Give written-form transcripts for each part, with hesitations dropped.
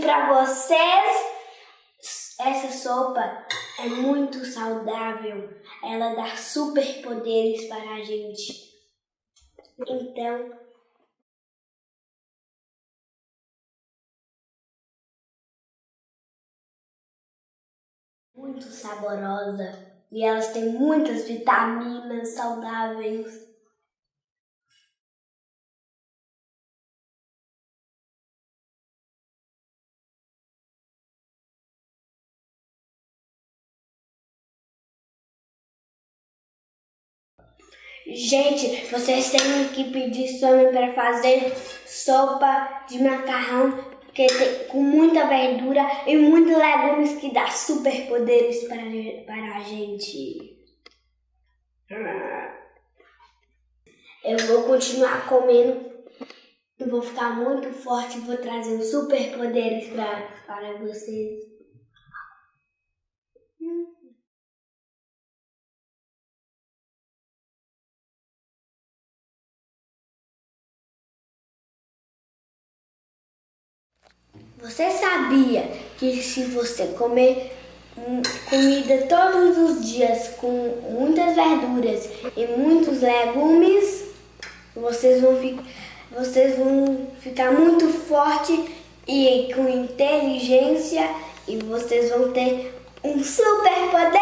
para vocês. Essa sopa é muito saudável. Ela dá superpoderes para a gente. Então, muito saborosa. E elas têm muitas vitaminas saudáveis. Gente, vocês têm que pedir Sônia para fazer sopa de macarrão com muita verdura e muitos legumes que dá superpoderes para a gente. Eu vou continuar comendo e vou ficar muito forte e vou trazer superpoderes para vocês. Você sabia que se você comer comida todos os dias com muitas verduras e muitos legumes, vocês vão ficar muito forte e com inteligência e vocês vão ter um superpoder!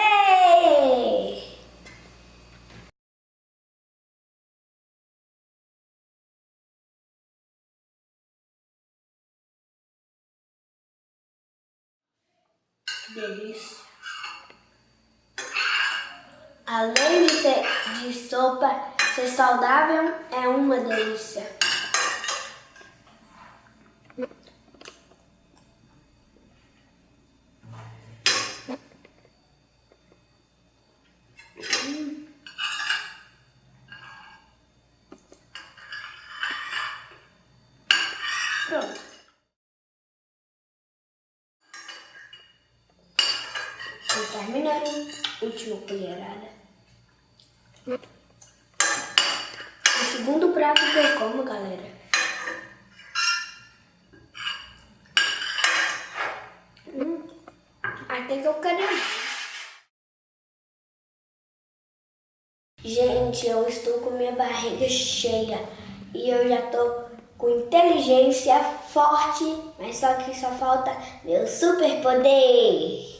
Que delícia! Além de sopa ser saudável, é uma delícia. Pronto. Estou terminando. Última colherada. O segundo prato que eu como, galera. Até que eu quero mais. Gente, eu estou com minha barriga cheia e eu já tô com inteligência forte, mas só que só falta meu superpoder.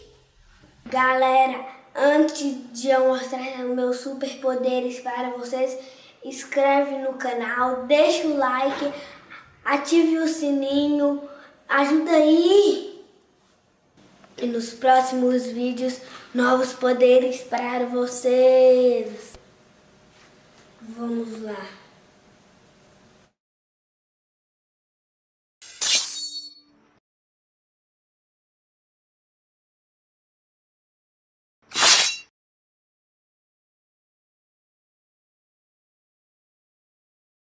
Galera, antes de eu mostrar os meus superpoderes para vocês, inscreve no canal, deixa o like, ative o sininho, ajuda aí! E nos próximos vídeos, novos poderes para vocês. Vamos lá.